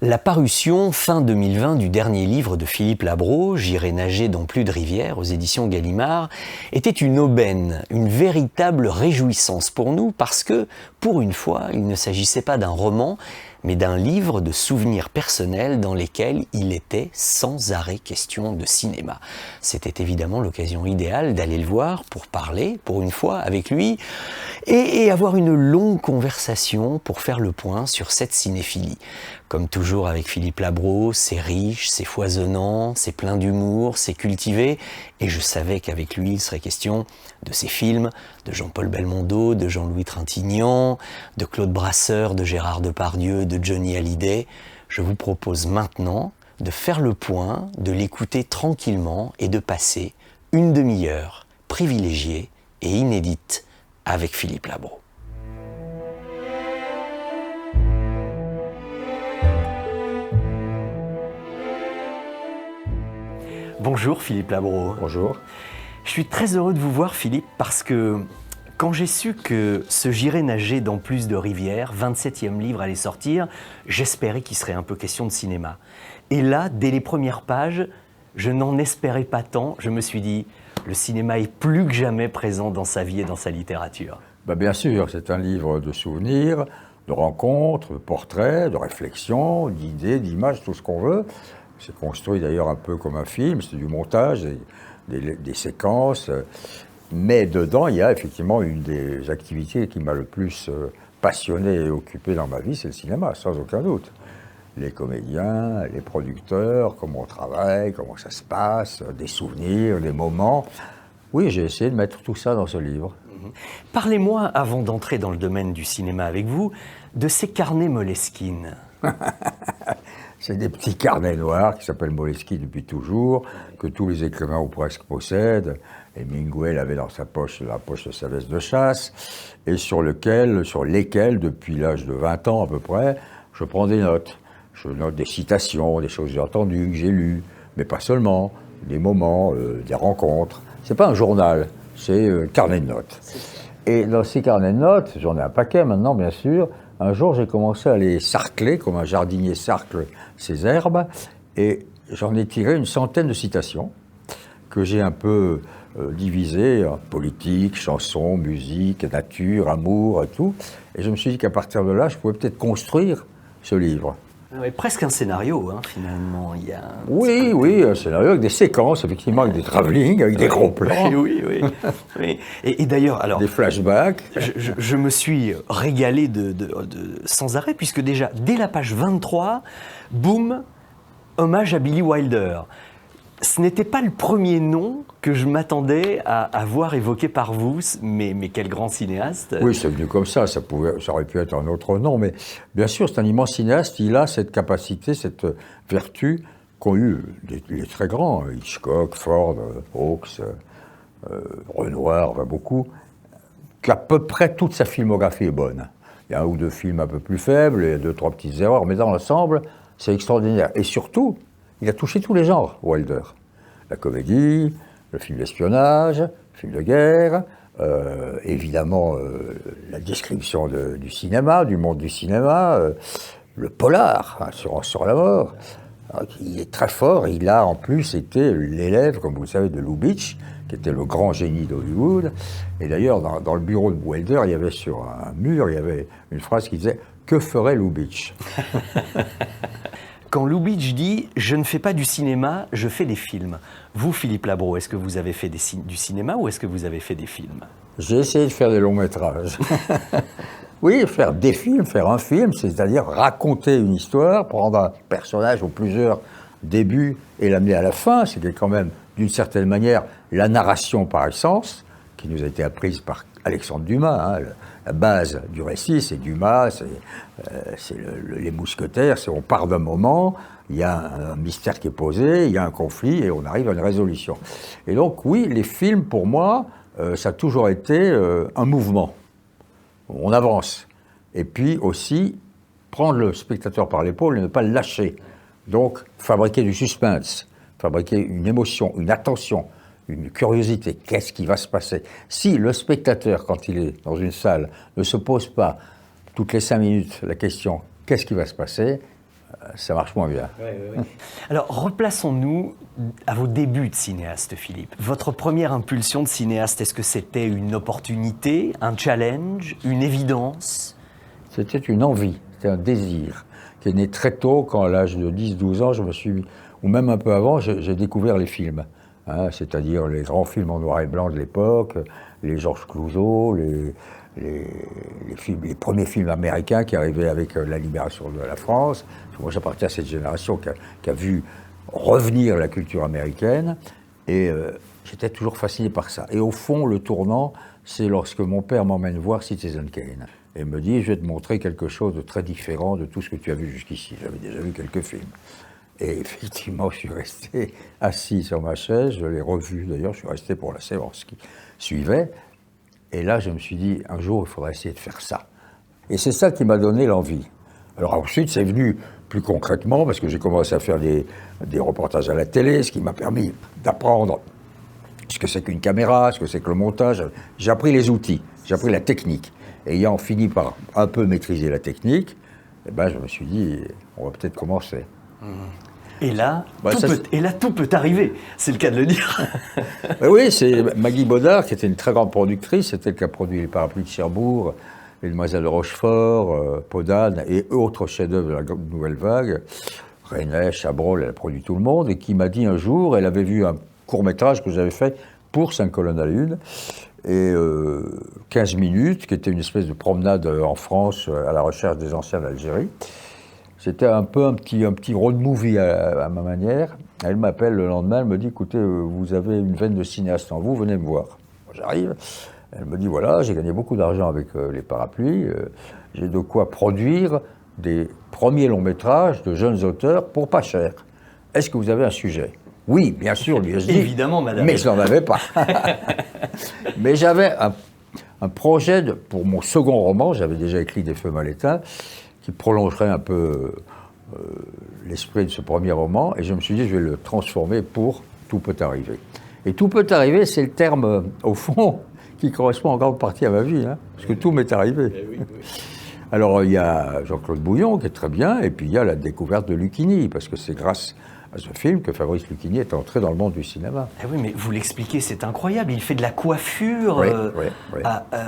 La parution fin 2020 du dernier livre de Philippe Labro, J'irai nager dans plus de rivières, aux éditions Gallimard, était une aubaine, une véritable réjouissance pour nous parce que, pour une fois, il ne s'agissait pas d'un roman, mais d'un livre de souvenirs personnels dans lesquels il était sans arrêt question de cinéma. C'était évidemment l'occasion idéale d'aller le voir pour parler, pour une fois, avec lui, et avoir une longue conversation pour faire le point sur cette cinéphilie. Comme toujours avec Philippe Labro, c'est riche, c'est foisonnant, c'est plein d'humour, c'est cultivé, et je savais qu'avec lui, il serait question de ses films, de Jean-Paul Belmondo, de Jean-Louis Trintignant, de Claude Brasseur, de Gérard Depardieu, de Johnny Hallyday. Je vous propose maintenant de faire le point, de l'écouter tranquillement et de passer une demi-heure privilégiée et inédite avec Philippe Labro. Bonjour Philippe Labro. Bonjour. Je suis très heureux de vous voir Philippe parce que quand j'ai su que ce J'irai nager dans plus de rivières, 27e livre allait sortir, j'espérais qu'il serait un peu question de cinéma. Et là, dès les premières pages, je n'en espérais pas tant. Je me suis dit, le cinéma est plus que jamais présent dans sa vie et dans sa littérature. Bien sûr, c'est un livre de souvenirs, de rencontres, de portraits, de réflexions, d'idées, d'images, tout ce qu'on veut. C'est construit d'ailleurs un peu comme un film, c'est du montage, des séquences. Mais dedans, il y a effectivement une des activités qui m'a le plus passionné et occupé dans ma vie, c'est le cinéma, sans aucun doute. Les comédiens, les producteurs, comment on travaille, comment ça se passe, des souvenirs, des moments. Oui, j'ai essayé de mettre tout ça dans ce livre. Parlez-moi, avant d'entrer dans le domaine du cinéma avec vous, de ces carnets Moleskine. C'est des petits carnets noirs qui s'appellent Moleskine depuis toujours, que tous les écrivains ou presque possèdent. Hemingway l'avait dans sa poche, la poche de sa veste de chasse, et sur lesquels, depuis l'âge de 20 ans à peu près, je prends des notes. Je note des citations, des choses que j'ai entendues, que j'ai lues, mais pas seulement, des moments, des rencontres. C'est pas un journal, c'est un carnet de notes. Et dans ces carnets de notes, j'en ai un paquet maintenant bien sûr, un jour j'ai commencé à les sarcler, comme un jardinier sarcle ses herbes, et j'en ai tiré une centaine de citations que j'ai un peu divisées, politique, chanson, musique, nature, amour et tout. Et je me suis dit qu'à partir de là, je pouvais peut-être construire ce livre. Ouais, presque un scénario, finalement. Il y a oui, un scénario avec des séquences, effectivement, avec des travelling, avec des gros plans. Oui. Et d'ailleurs, alors... Des flashbacks. Je me suis régalé sans arrêt, puisque déjà, dès la page 23, boum, hommage à Billy Wilder. Ce n'était pas le premier nom que je m'attendais à voir évoqué par vous, mais quel grand cinéaste. Oui, c'est venu comme ça aurait pu être un autre nom, mais bien sûr, c'est un immense cinéaste, il a cette capacité, cette vertu qu'ont eu les très grands, Hitchcock, Ford, Hawks, Renoir, beaucoup, qu'à peu près toute sa filmographie est bonne. Il y a un ou deux films un peu plus faibles, il y a deux, trois petites erreurs, mais dans l'ensemble, c'est extraordinaire. Et surtout, il a touché tous les genres, Wilder. La comédie, le film d'espionnage, le film de guerre, évidemment la description du cinéma, du monde du cinéma, le polar, sur la mort. Alors, il est très fort, il a en plus été l'élève, comme vous le savez, de Lubitsch, qui était le grand génie d'Hollywood. Et d'ailleurs, dans le bureau de Wilder, il y avait sur un mur, il y avait une phrase qui disait « Que ferait Lubitsch ?» Quand Lubitsch dit « Je ne fais pas du cinéma, je fais des films », vous, Philippe Labro, est-ce que vous avez fait du cinéma ou est-ce que vous avez fait des films? J'ai essayé de faire des longs métrages. Oui, faire des films, faire un film, c'est-à-dire raconter une histoire, prendre un personnage ou plusieurs débuts et l'amener à la fin, c'était quand même, d'une certaine manière, la narration par essence, qui nous a été apprise par Alexandre Dumas. La base du récit, c'est Dumas, c'est les mousquetaires, on part d'un moment, il y a un mystère qui est posé, il y a un conflit et on arrive à une résolution. Et donc oui, les films, pour moi, ça a toujours été un mouvement. On avance. Et puis aussi, prendre le spectateur par l'épaule et ne pas le lâcher. Donc, fabriquer du suspense, fabriquer une émotion, une attention, une curiosité. Qu'est-ce qui va se passer? Si le spectateur, quand il est dans une salle, ne se pose pas toutes les 5 minutes la question « qu'est-ce qui va se passer ?», ça marche moins bien. Alors, replaçons-nous à vos débuts de cinéaste, Philippe. Votre première impulsion de cinéaste, est-ce que c'était une opportunité, un challenge, une évidence? C'était une envie, c'était un désir qui est né très tôt, quand à l'âge de 10-12 ans, je me suis, ou même un peu avant, j'ai découvert les films. Hein, c'est-à-dire les grands films en noir et blanc de l'époque, les Georges Clouzot, les premiers films américains qui arrivaient avec la libération de la France. Moi, j'appartiens à cette génération qui a vu revenir la culture américaine, et j'étais toujours fasciné par ça. Et au fond, le tournant, c'est lorsque mon père m'emmène voir Citizen Kane et me dit « Je vais te montrer quelque chose de très différent de tout ce que tu as vu jusqu'ici ». J'avais déjà vu quelques films. Et effectivement, je suis resté assis sur ma chaise, je l'ai revu d'ailleurs, je suis resté pour la séance qui suivait. Et là, je me suis dit, un jour, il faudrait essayer de faire ça. Et c'est ça qui m'a donné l'envie. Alors ensuite, c'est venu plus concrètement, parce que j'ai commencé à faire des reportages à la télé, ce qui m'a permis d'apprendre ce que c'est qu'une caméra, ce que c'est que le montage. J'ai appris les outils, j'ai appris la technique. Et ayant fini par un peu maîtriser la technique, eh ben, je me suis dit, on va peut-être commencer. Et là, tout peut arriver, c'est le cas de le dire. Oui, c'est Maggie Bodard, qui était une très grande productrice, c'était elle qui a produit Les Parapluies de Cherbourg, Les Demoiselles de Rochefort, Podane et autres chefs-d'œuvre de la Nouvelle Vague. René, Chabrol, elle a produit tout le monde, et qui m'a dit un jour, elle avait vu un court-métrage que j'avais fait pour 5 colonnes à la une, et 15 minutes, qui était une espèce de promenade en France à la recherche des anciens d'Algérie. C'était un peu un petit road movie à ma manière. Elle m'appelle le lendemain, elle me dit « Écoutez, vous avez une veine de cinéaste en vous, venez me voir ». J'arrive, elle me dit « Voilà, j'ai gagné beaucoup d'argent avec les parapluies, j'ai de quoi produire des premiers longs métrages de jeunes auteurs pour pas cher. Est-ce que vous avez un sujet ?» Oui, bien sûr, lui ai dit. Évidemment, madame. Mais je n'en avais pas. Mais j'avais un projet pour mon second roman, j'avais déjà écrit Des feux mal éteints, qui prolongerait un peu l'esprit de ce premier roman, et je me suis dit, je vais le transformer pour Tout peut arriver. Et Tout peut arriver, c'est le terme, au fond, qui correspond en grande partie à ma vie, hein, parce que tout m'est arrivé. Oui, oui. Alors, il y a Jean-Claude Bouillon, qui est très bien, et puis il y a la découverte de Lucchini, parce que c'est grâce à ce film que Fabrice Lucchini est entré dans le monde du cinéma. Eh oui, mais vous l'expliquez, c'est incroyable. Il fait de la coiffure oui.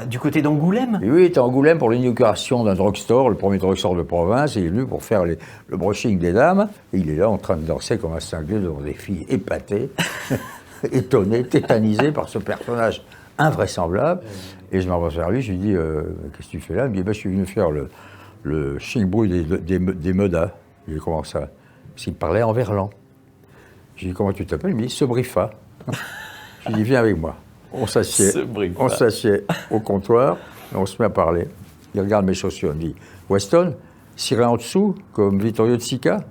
Du côté d'Angoulême. Et oui, il était à Angoulême pour l'inauguration d'un drugstore, le premier drugstore de province, et il est venu pour faire le brushing des dames, et il est là en train de danser comme un cinglé devant des filles épatées, étonnées, tétanisées par ce personnage invraisemblable. Et je m'en vais vers lui, je lui dis « Qu'est-ce que tu fais là ?» Il me dit « Je suis venu faire le chic-brouille des Meudas. » Je lui dis « Comment ça ?» Parce qu'il parlait en verlan. Je lui dis « Comment tu t'appelles ?» Il me dit « Sobrifa. » Je lui dis « Viens avec moi. » On s'assied au comptoir, et on se met à parler. Il regarde mes chaussures, il me dit « Weston, ciré en dessous, comme Vittorio De Sica ?»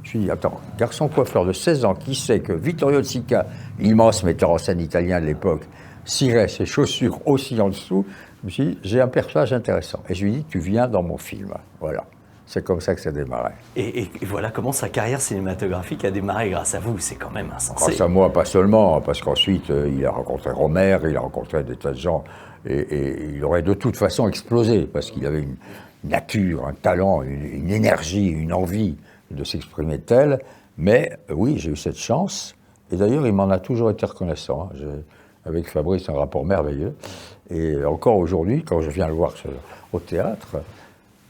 Je lui dis « Attends, garçon coiffeur de 16 ans, qui sait que Vittorio De Sica, l'immense metteur en scène italien de l'époque, cirait ses chaussures aussi en dessous ?» Je me suis dit « J'ai un personnage intéressant. » Et je lui dis « Tu viens dans mon film. » Voilà. C'est comme ça que ça démarrait. Et voilà comment sa carrière cinématographique a démarré grâce à vous. C'est quand même insensé. Grâce à moi, pas seulement, parce qu'ensuite, il a rencontré Romer, il a rencontré des tas de gens, et il aurait de toute façon explosé, parce qu'il avait une nature, un talent, une énergie, une envie de s'exprimer telle. Mais oui, j'ai eu cette chance, et d'ailleurs, il m'en a toujours été reconnaissant. J'ai, avec Fabrice, un rapport merveilleux. Et encore aujourd'hui, quand je viens le voir au théâtre,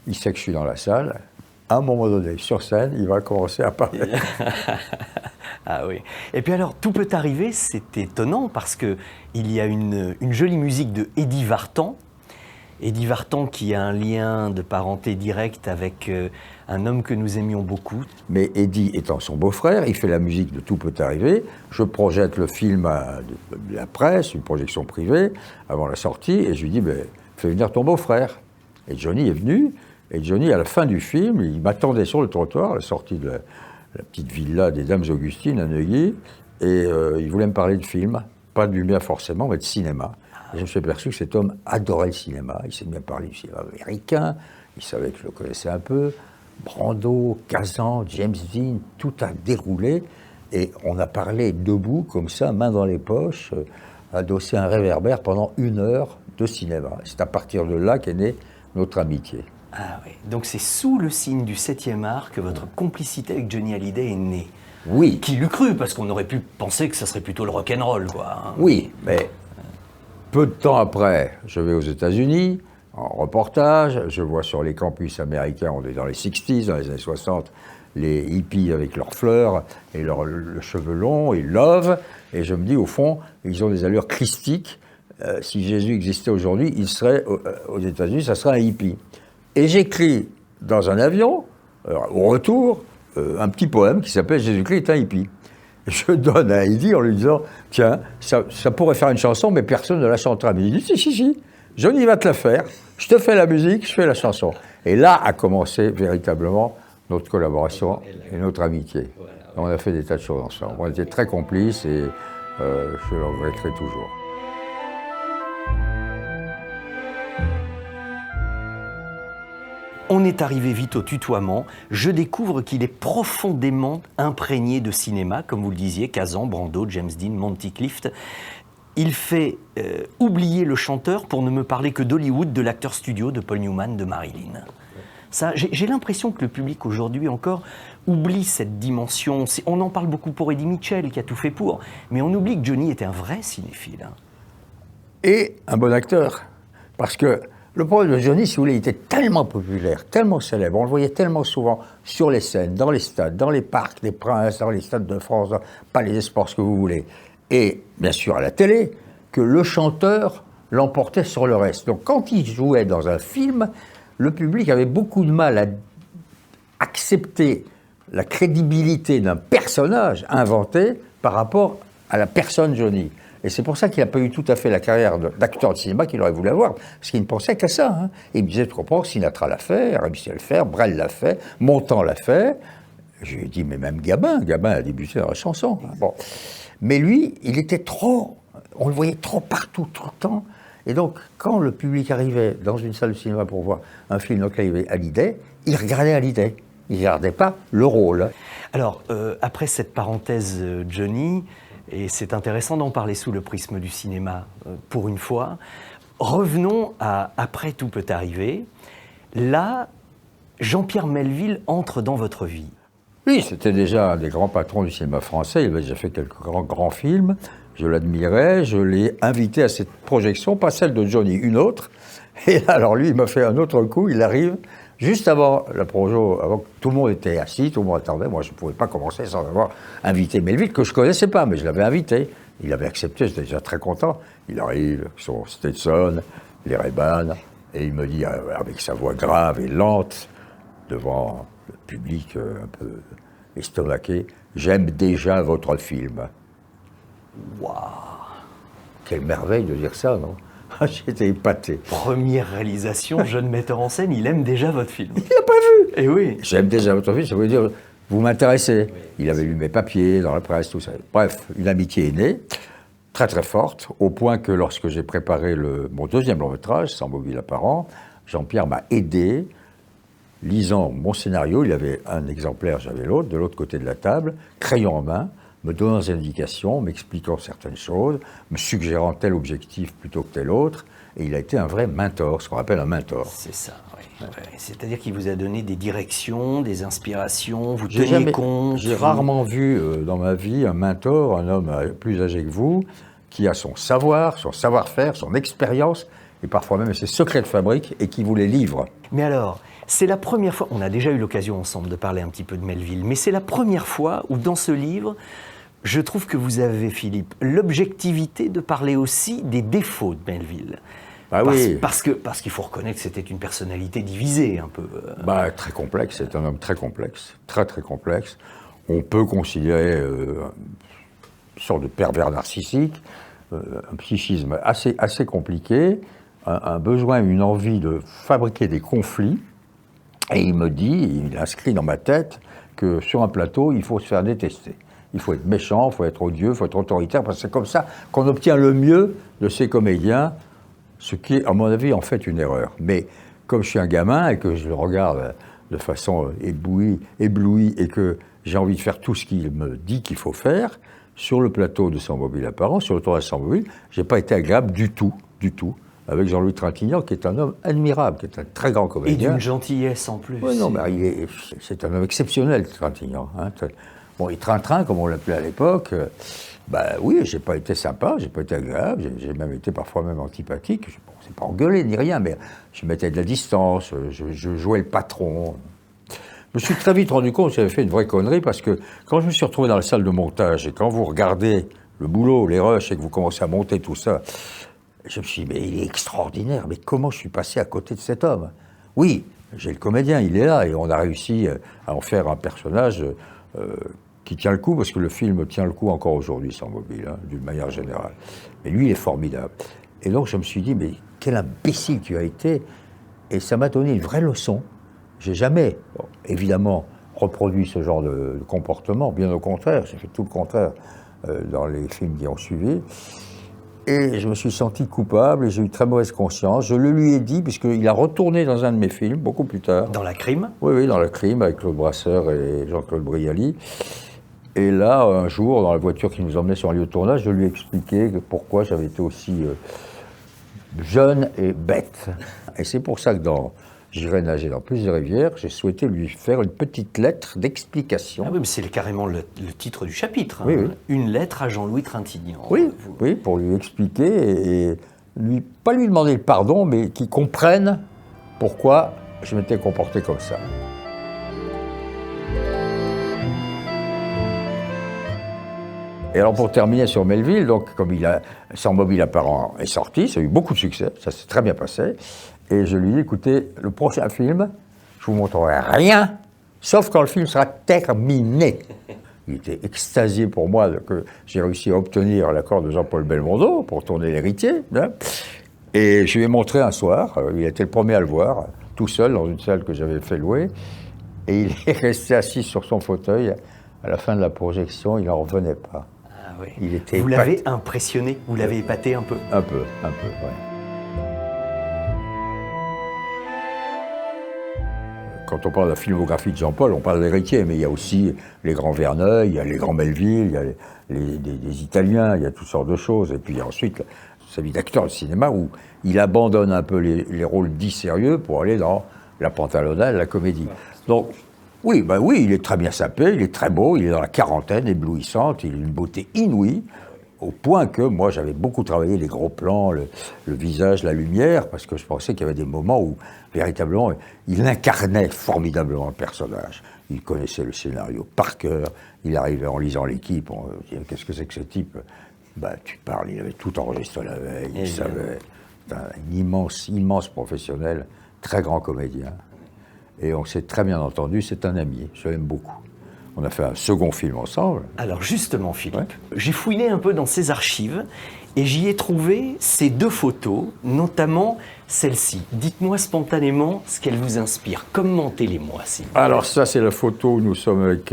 il sait que je suis dans la salle. À un moment donné, sur scène, il va commencer à parler. Ah oui. Et puis alors, Tout peut arriver, c'est étonnant parce qu'il y a une jolie musique de Eddie Vartan. Eddie Vartan qui a un lien de parenté direct avec un homme que nous aimions beaucoup. Mais Eddie étant son beau-frère, il fait la musique de Tout peut arriver. Je projette le film à la presse, une projection privée, avant la sortie, et je lui dis fais venir ton beau-frère. Et Johnny est venu. Et Johnny, à la fin du film, il m'attendait sur le trottoir, à la sortie de la petite villa des Dames Augustines à Neuilly, et il voulait me parler de film, pas du mien forcément, mais de cinéma. Et je me suis aperçu que cet homme adorait le cinéma. Il s'est bien parlé du cinéma américain, il savait que je le connaissais un peu. Brando, Kazan, James Dean, tout a déroulé, et on a parlé debout, comme ça, main dans les poches, adossé à un réverbère pendant 1 heure de cinéma. C'est à partir de là qu'est née notre amitié. Ah oui, donc c'est sous le signe du 7e art que votre complicité avec Johnny Hallyday est née. Oui. Qui l'eût cru, parce qu'on aurait pu penser que ça serait plutôt le rock'n'roll, quoi. Hein. Oui, mais peu de temps après, je vais aux États-Unis, en reportage, je vois sur les campus américains, on est dans les 60s, dans les années 60, les hippies avec leurs fleurs et le cheveux long, ils lovent, et je me dis, au fond, ils ont des allures christiques. Si Jésus existait aujourd'hui, il serait aux États-Unis, ça serait un hippie. Et j'écris dans un avion, au retour, un petit poème qui s'appelle « Jésus-Christ est un hippie ». Je donne à Eddie en lui disant « Tiens, ça pourrait faire une chanson, mais personne ne la chantera ». Mais il dit « Si, Johnny va te la faire, je te fais la musique, je fais la chanson ». Et là a commencé véritablement notre collaboration et notre amitié. On a fait des tas de choses ensemble. On était très complices et je le regretterai toujours. On est arrivé vite au tutoiement. Je découvre qu'il est profondément imprégné de cinéma, comme vous le disiez, Kazan, Brando, James Dean, Monty Clift. Il fait oublier le chanteur pour ne me parler que d'Hollywood, de l'acteur studio, de Paul Newman, de Marilyn. Ça, j'ai l'impression que le public aujourd'hui encore oublie cette dimension. On en parle beaucoup pour Eddie Mitchell, qui a tout fait pour, mais on oublie que Johnny était un vrai cinéphile. Et un bon acteur. Parce que le problème de Johnny, si vous voulez, il était tellement populaire, tellement célèbre, on le voyait tellement souvent sur les scènes, dans les stades, dans les parcs des Princes, dans les stades de France, dans Palais des Sports, ce que vous voulez, et bien sûr à la télé, que le chanteur l'emportait sur le reste. Donc quand il jouait dans un film, le public avait beaucoup de mal à accepter la crédibilité d'un personnage inventé par rapport à la personne Johnny. Et c'est pour ça qu'il n'a pas eu tout à fait la carrière d'acteur de cinéma qu'il aurait voulu avoir, parce qu'il ne pensait qu'à ça. Hein. Et il me disait, tu comprends, Sinatra l'a fait, Michel l'a fait, Brel l'a fait, Montand l'a fait. Je lui ai dit, mais même Gabin a débuté dans la chanson. Hein. Bon. Mais lui, il était trop, on le voyait trop partout, tout le temps. Et donc, quand le public arrivait dans une salle de cinéma pour voir un film dans lequel il y avait Hallyday, il regardait Hallyday. Il ne regardait pas le rôle. Alors, après cette parenthèse Johnny, et c'est intéressant d'en parler sous le prisme du cinéma pour une fois, revenons à Après tout peut arriver. Là, Jean-Pierre Melville entre dans votre vie. Oui, c'était déjà un des grands patrons du cinéma français. Il avait déjà fait quelques grands films. Je l'admirais. Je l'ai invité à cette projection, pas celle de Johnny, une autre. Et alors lui, il m'a fait un autre coup. Il arrive juste avant la projo, avant que tout le monde était assis, tout le monde attendait. Moi, je ne pouvais pas commencer sans avoir invité Melville, que je ne connaissais pas, mais je l'avais invité. Il avait accepté, j'étais déjà très content. Il arrive, son Stetson, les Ray-Ban, et il me dit, avec sa voix grave et lente, devant le public un peu estomaqué, « J'aime déjà votre film. » Waouh! Quelle merveille de dire ça, non? J'étais épaté. Première réalisation, jeune metteur en scène, il aime déjà votre film. Il l'a pas vu. Eh oui. J'aime déjà votre film, ça veut dire, vous m'intéressez. Oui, il avait lu mes papiers dans la presse, tout ça. Bref, une amitié est née, très très forte, au point que lorsque j'ai préparé mon deuxième long-métrage, Sans mobile apparent, Jean-Pierre m'a aidé, lisant mon scénario, il avait un exemplaire, j'avais l'autre, de l'autre côté de la table, crayon en main, me donnant des indications, m'expliquant certaines choses, me suggérant tel objectif plutôt que tel autre, et il a été un vrai mentor, ce qu'on appelle un mentor. C'est ça, oui. Ouais. C'est-à-dire qu'il vous a donné des directions, des inspirations, vous teniez compte. J'ai rarement vu dans ma vie un mentor, un homme plus âgé que vous, qui a son savoir, son savoir-faire, son expérience, et parfois même ses secrets de fabrique, et qui vous les livre. Mais alors, c'est la première fois, on a déjà eu l'occasion ensemble de parler un petit peu de Melville, mais c'est la première fois où dans ce livre, je trouve que vous avez, Philippe, l'objectivité de parler aussi des défauts de Melville. Ah oui. Parce qu'il faut reconnaître que c'était une personnalité divisée un peu. Bah, très complexe, c'est un homme très complexe, très très complexe. On peut considérer une sorte de pervers narcissique, un psychisme assez compliqué, un besoin, une envie de fabriquer des conflits. Et il me dit, il inscrit dans ma tête que sur un plateau, il faut se faire détester. Il faut être méchant, il faut être odieux, il faut être autoritaire, parce que c'est comme ça qu'on obtient le mieux de ces comédiens, ce qui est, à mon avis, en fait une erreur. Mais comme je suis un gamin et que je le regarde de façon éblouie et que j'ai envie de faire tout ce qu'il me dit qu'il faut faire, sur le plateau de Sans mobile apparent, sur le tournage de Sans mobile, j'ai pas été agréable du tout. avec Jean-Louis Trintignant, qui est un homme admirable, qui est un très grand Et comédien. d'une gentillesse en plus. Oui, non, mais c'est un homme exceptionnel, Trintignant. Hein. Bon, et Train-Train, comme on l'appelait à l'époque, oui, j'ai pas été sympa, j'ai pas été agréable, j'ai même été parfois même antipathique. Bon, c'est pas engueulé ni rien, mais je mettais de la distance, je jouais le patron. Je me suis très vite rendu compte que j'avais fait une vraie connerie, parce que quand je me suis retrouvé dans la salle de montage, et quand vous regardez le boulot, les rushs, et que vous commencez à monter tout ça, je me suis dit, mais il est extraordinaire, mais comment je suis passé à côté de cet homme? Oui, j'ai le comédien, il est là, et on a réussi à en faire un personnage qui tient le coup, parce que le film tient le coup encore aujourd'hui, sans mobile, hein, d'une manière générale. Mais lui, il est formidable. Et donc, je me suis dit, mais quel imbécile tu as été. Et ça m'a donné une vraie leçon. J'ai jamais, évidemment, reproduit ce genre de comportement, bien au contraire, j'ai fait tout le contraire dans les films qui ont suivi. Et je me suis senti coupable et j'ai eu très mauvaise conscience. Je le lui ai dit, puisqu'il a retourné dans un de mes films, beaucoup plus tard. Dans La Crime? Oui, dans La Crime, avec Claude Brasseur et Jean-Claude Brialy. Et là, un jour, dans la voiture qui nous emmenait sur un lieu de tournage, je lui ai expliqué pourquoi j'avais été aussi jeune et bête. Et c'est pour ça que dans J'irai nager dans plusieurs rivières, j'ai souhaité lui faire une petite lettre d'explication. Ah oui, mais c'est carrément le titre du chapitre. Hein. Oui, oui. Une lettre à Jean-Louis Trintignant. Oui, oui, pour lui expliquer et lui, pas lui demander le pardon, mais qu'il comprenne pourquoi je m'étais comporté comme ça. Et alors pour terminer sur Melville, donc comme Sans mobile apparent est sorti, ça a eu beaucoup de succès, ça s'est très bien passé. Et je lui ai dit, écoutez, le prochain film, je vous montrerai rien, sauf quand le film sera terminé. Il était extasié pour moi que j'ai réussi à obtenir l'accord de Jean-Paul Belmondo pour tourner L'Héritier. Hein. Et je lui ai montré un soir, il était le premier à le voir, tout seul dans une salle que j'avais fait louer. Et il est resté assis sur son fauteuil. À la fin de la projection, il n'en revenait pas. Ah oui. Il était vous l'avez impressionné, vous l'avez épaté un peu. Un peu, oui. Quand on parle de la filmographie de Jean-Paul, on parle d'Héritier, mais il y a aussi les grands Verneuil, il y a les grands Melville, il y a des Italiens, il y a toutes sortes de choses. Et puis ensuite, sa vie d'acteur de cinéma où il abandonne un peu les rôles dits sérieux pour aller dans la pantalonnade, la comédie. Donc, oui, il est très bien sapé, il est très beau, il est dans la quarantaine, éblouissante, il a une beauté inouïe, au point que moi j'avais beaucoup travaillé les gros plans, le visage, la lumière, parce que je pensais qu'il y avait des moments où véritablement il incarnait formidablement le personnage. Il connaissait le scénario par cœur, il arrivait en lisant L'Équipe, on disait qu'est-ce que c'est que ce type? Tu parles, il avait tout enregistré la veille, il savait. C'est un immense professionnel, très grand comédien. Et on s'est très bien entendu, c'est un ami, je l'aime beaucoup. On a fait un second film ensemble. Alors justement, Philippe, j'ai fouiné un peu dans ses archives et j'y ai trouvé ces deux photos, notamment celle-ci. Dites-moi spontanément ce qu'elle vous inspire. Commentez-les-moi, s'il vous plaît. Alors ça, c'est la photo où nous sommes avec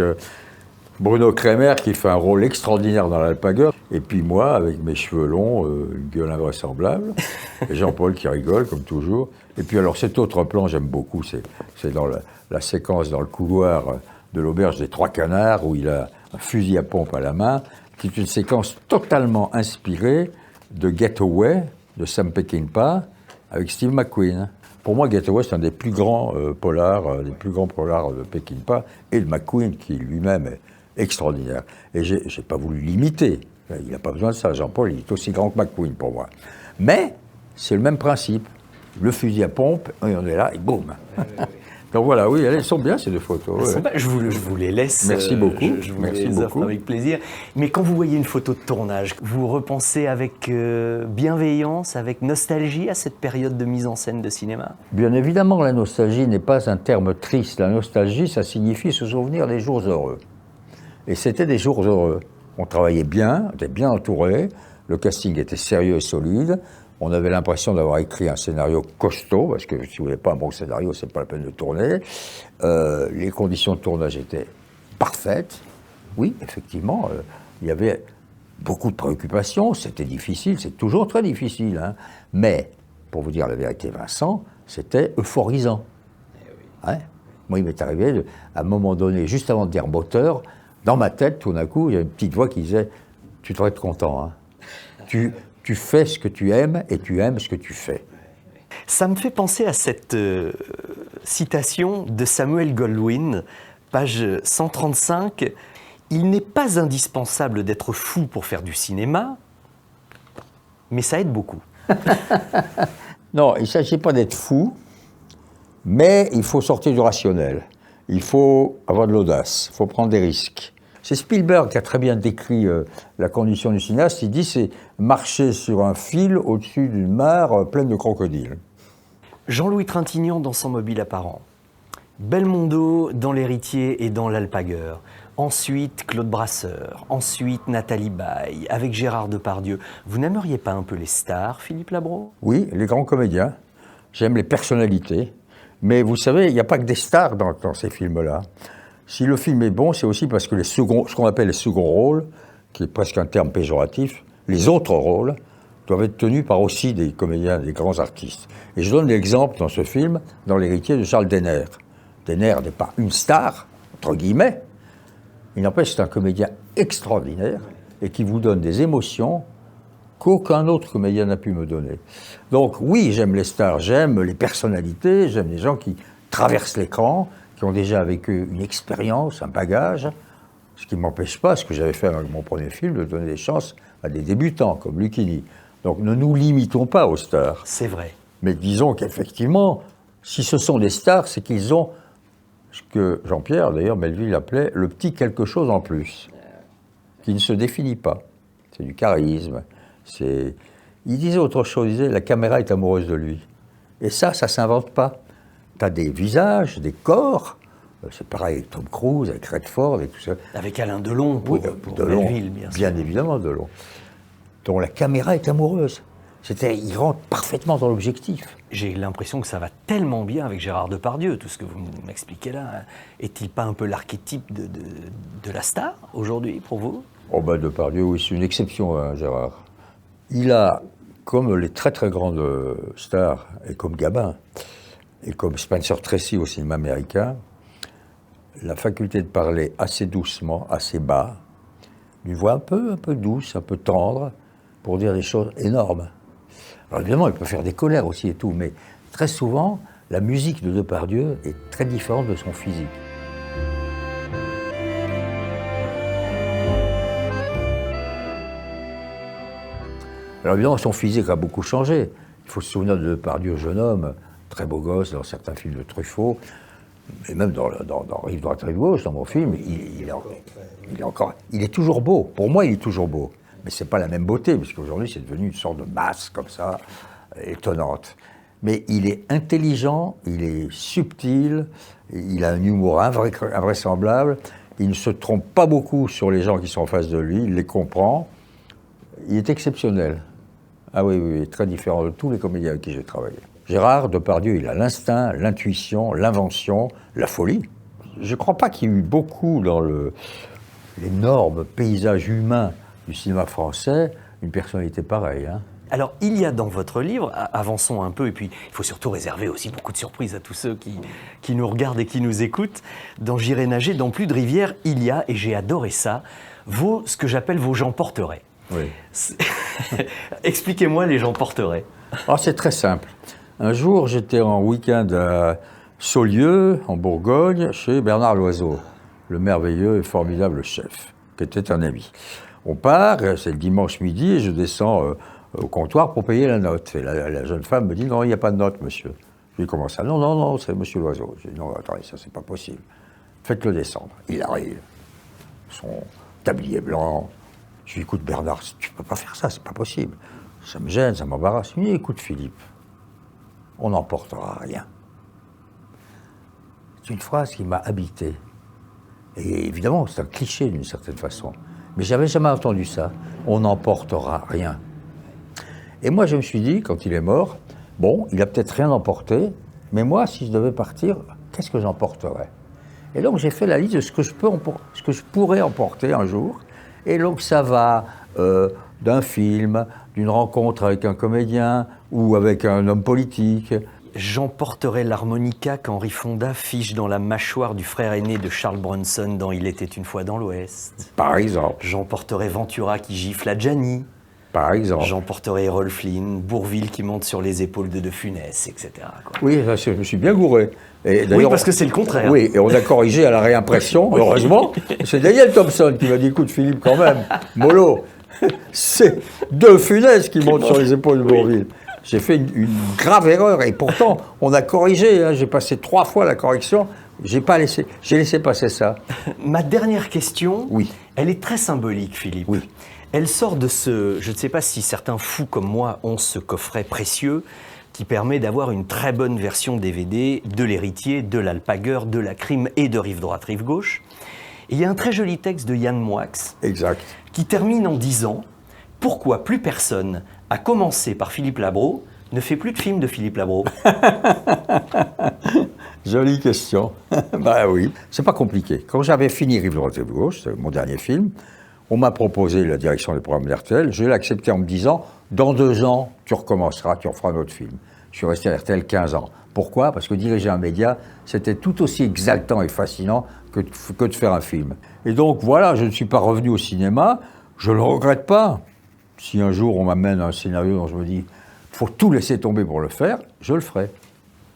Bruno Kremer, qui fait un rôle extraordinaire dans l'Alpaga. Et puis moi, avec mes cheveux longs, une gueule invraisemblable. Et Jean-Paul qui rigole, comme toujours. Et puis alors cet autre plan, j'aime beaucoup, c'est dans la séquence dans le couloir de l'auberge des Trois Canards, où il a un fusil à pompe à la main, qui est une séquence totalement inspirée de Getaway, de Sam Peckinpah, avec Steve McQueen. Pour moi, Getaway, c'est un des plus grands polars, des plus grands polars de Peckinpah, et de McQueen, qui lui-même est extraordinaire. Et j'ai pas voulu l'imiter. Il n'a pas besoin de ça. Jean-Paul, il est aussi grand que McQueen pour moi. Mais c'est le même principe. Le fusil à pompe, et on est là, et boum. Donc voilà, oui, elles sont bien ces deux photos. Ouais. Je vous les laisse. Merci beaucoup. Je vous les offre avec plaisir. Mais quand vous voyez une photo de tournage, vous repensez avec bienveillance, avec nostalgie à cette période de mise en scène de cinéma? Bien évidemment, la nostalgie n'est pas un terme triste. La nostalgie, ça signifie se souvenir des jours heureux. Et c'était des jours heureux. On travaillait bien, on était bien entouré, le casting était sérieux et solide. On avait l'impression d'avoir écrit un scénario costaud, parce que si vous n'avez pas un bon scénario, c'est pas la peine de tourner. Les conditions de tournage étaient parfaites. Oui, effectivement, il y avait beaucoup de préoccupations, c'était difficile, c'est toujours très difficile. Hein. Mais, pour vous dire la vérité, Vincent, c'était euphorisant. Ouais. Moi, il m'est arrivé, à un moment donné, juste avant de dire moteur, dans ma tête, tout d'un coup, il y a une petite voix qui disait « Tu devrais être content, hein. Tu fais ce que tu aimes et tu aimes ce que tu fais. » Ça me fait penser à cette citation de Samuel Goldwyn, page 135. « Il n'est pas indispensable d'être fou pour faire du cinéma, mais ça aide beaucoup. » Non, il ne s'agit pas d'être fou, mais il faut sortir du rationnel. Il faut avoir de l'audace, il faut prendre des risques. C'est Spielberg qui a très bien décrit la condition du cinéaste. Il dit c'est marcher sur un fil au-dessus d'une mare pleine de crocodiles. Jean-Louis Trintignant dans Sans mobile apparent. Belmondo dans L'Héritier et dans L'Alpagueur. Ensuite Claude Brasseur. Ensuite Nathalie Baye avec Gérard Depardieu. Vous n'aimeriez pas un peu les stars, Philippe Labro? Oui, les grands comédiens. J'aime les personnalités. Mais vous savez, il n'y a pas que des stars dans ces films-là. Si le film est bon, c'est aussi parce que ce qu'on appelle les seconds rôles, qui est presque un terme péjoratif, les autres rôles doivent être tenus par aussi des comédiens, des grands artistes. Et je donne l'exemple dans ce film, dans L'Héritier, de Charles Denner. Denner n'est pas une star, entre guillemets. Il n'empêche que c'est un comédien extraordinaire et qui vous donne des émotions qu'aucun autre comédien n'a pu me donner. Donc oui, j'aime les stars, j'aime les personnalités, j'aime les gens qui traversent l'écran, qui ont déjà avec eux une expérience, un bagage, ce qui ne m'empêche pas, ce que j'avais fait avec mon premier film, de donner des chances à des débutants comme Lucchini. Donc ne nous limitons pas aux stars. C'est vrai. Mais disons qu'effectivement, si ce sont des stars, c'est qu'ils ont ce que Jean-Pierre, d'ailleurs, Melville appelait le petit quelque chose en plus, qui ne se définit pas. C'est du charisme. Il disait autre chose, il disait la caméra est amoureuse de lui. Et ça ne s'invente pas. Tu as des visages, des corps. C'est pareil avec Tom Cruise, avec Redford et tout ça. Avec Alain Delon pour Delon, Melville, bien sûr. Bien évidemment, Delon. Dont la caméra est amoureuse. Il rentre parfaitement dans l'objectif. J'ai l'impression que ça va tellement bien avec Gérard Depardieu, tout ce que vous m'expliquez là. Est-il pas un peu l'archétype de la star aujourd'hui pour vous? Oh ben Depardieu, oui, c'est une exception, hein, Gérard. Il a, comme les très très grandes stars, et comme Gabin, et comme Spencer Tracy au cinéma américain, la faculté de parler assez doucement, assez bas, d'une voix un peu douce, un peu tendre, pour dire des choses énormes. Alors évidemment, il peut faire des colères aussi et tout, mais très souvent, la musique de Depardieu est très différente de son physique. Alors évidemment, son physique a beaucoup changé. Il faut se souvenir de Depardieu, jeune homme, très beau gosse dans certains films de Truffaut, et même dans Rive droite, Rive gauche, dans mon film, il est toujours beau. Pour moi, il est toujours beau. Mais c'est pas la même beauté, parce qu'aujourd'hui, c'est devenu une sorte de masse comme ça, étonnante. Mais il est intelligent, il est subtil, il a un humour invraisemblable, il ne se trompe pas beaucoup sur les gens qui sont en face de lui, il les comprend. Il est exceptionnel. Ah oui, très différent de tous les comédiens avec qui j'ai travaillé. Gérard Depardieu, il a l'instinct, l'intuition, l'invention, la folie. Je ne crois pas qu'il y ait eu beaucoup dans l'énorme paysage humain du cinéma français une personnalité pareille. Hein. Alors, il y a dans votre livre, avançons un peu, et puis il faut surtout réserver aussi beaucoup de surprises à tous ceux qui nous regardent et qui nous écoutent. Dans J'irai nager, dans Plus de rivières, il y a, et j'ai adoré ça, ce que j'appelle vos Jean Porteret. Oui. Expliquez-moi les Jean Porteret. Oh, c'est très simple. Un jour, j'étais en week-end à Saulieu, en Bourgogne, chez Bernard Loiseau, le merveilleux et formidable chef, qui était un ami. On part, c'est le dimanche midi, et je descends au comptoir pour payer la note. Et la jeune femme me dit « Non, il n'y a pas de note, monsieur. » Je lui dis « Comment ça ? » « Non, c'est monsieur Loiseau. » Je dis « Non, attendez, ça, c'est pas possible. Faites-le descendre. » Il arrive, son tablier blanc. Je lui dis « Écoute, Bernard, tu ne peux pas faire ça, c'est pas possible. Ça me gêne, ça m'embarrasse. » Il me dit « Écoute, Philippe, on n'emportera rien. » C'est une phrase qui m'a habité. Et évidemment, c'est un cliché d'une certaine façon. Mais j'avais jamais entendu ça. On n'emportera rien. Et moi, je me suis dit, quand il est mort, bon, il a peut-être rien emporté, mais moi, si je devais partir, qu'est-ce que j'emporterais? Et donc, j'ai fait la liste de ce que je pourrais emporter un jour. Et donc, ça va d'un film, d'une rencontre avec un comédien ou avec un homme politique. J'emporterai l'harmonica qu'Henri Fonda fiche dans la mâchoire du frère aîné de Charles Bronson dans Il était une fois dans l'Ouest. Par exemple. J'emporterai Ventura qui gifle à Gianni. Par exemple. J'emporterai Errol Flynn, Bourvil qui monte sur les épaules de Funès, etc. quoi. Oui, je me suis bien gouré. Et Oui, parce que c'est le contraire. Oui, et on a corrigé à la réimpression, heureusement. C'est Daniel Thompson qui m'a dit, écoute Philippe, quand même, mollo, c'est De Funès qui monte sur les épaules de Bourvil. J'ai fait une grave erreur, et pourtant, on a corrigé. Hein, j'ai passé 3 fois la correction, j'ai laissé passer ça. Ma dernière question, Oui. elle est très symbolique, Philippe. Oui. Elle sort de ce... Je ne sais pas si certains fous comme moi ont ce coffret précieux qui permet d'avoir une très bonne version DVD de L'Héritier, de l'Alpagueur, de La Crime et de Rive droite, Rive gauche. Et il y a un très joli texte de Yann Moix Exact. qui termine en disant « Pourquoi plus personne, à commencer par Philippe Labro, ne fait plus de films de Philippe Labro ?» Jolie question. Ben oui, c'est pas compliqué. Quand j'avais fini Rive droite, Rive gauche, c'est mon dernier film, on m'a proposé la direction des programmes d'RTL. Je l'ai accepté en me disant, dans 2 ans, tu recommenceras, tu referas un autre film. Je suis resté à RTL 15 ans. Pourquoi? Parce que diriger un média, c'était tout aussi exaltant et fascinant que de faire un film. Et donc voilà, je ne suis pas revenu au cinéma, je ne le regrette pas. Si un jour on m'amène un scénario dont je me dis, il faut tout laisser tomber pour le faire, je le ferai.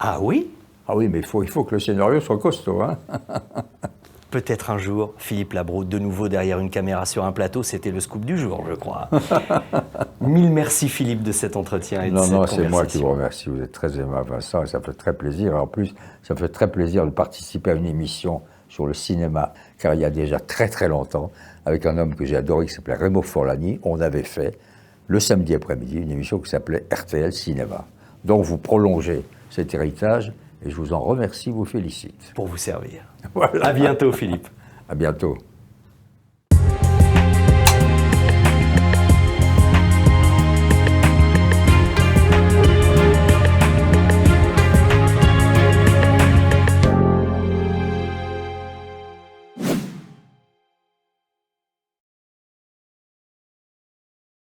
Ah oui? Ah oui, mais il faut que le scénario soit costaud, hein. Peut-être un jour, Philippe Labro, de nouveau derrière une caméra sur un plateau, c'était le scoop du jour, je crois. Mille merci Philippe de cet entretien et de cette conversation. C'est moi qui vous remercie, vous êtes très aimable Vincent, et ça fait très plaisir. Et en plus, ça me fait très plaisir de participer à une émission sur le cinéma, car il y a déjà très très longtemps, avec un homme que j'ai adoré qui s'appelait Remo Forlani, on avait fait le samedi après-midi une émission qui s'appelait RTL Cinéma. Donc vous prolongez cet héritage, et je vous en remercie, vous félicite. Pour vous servir. Voilà. À bientôt Philippe. À bientôt.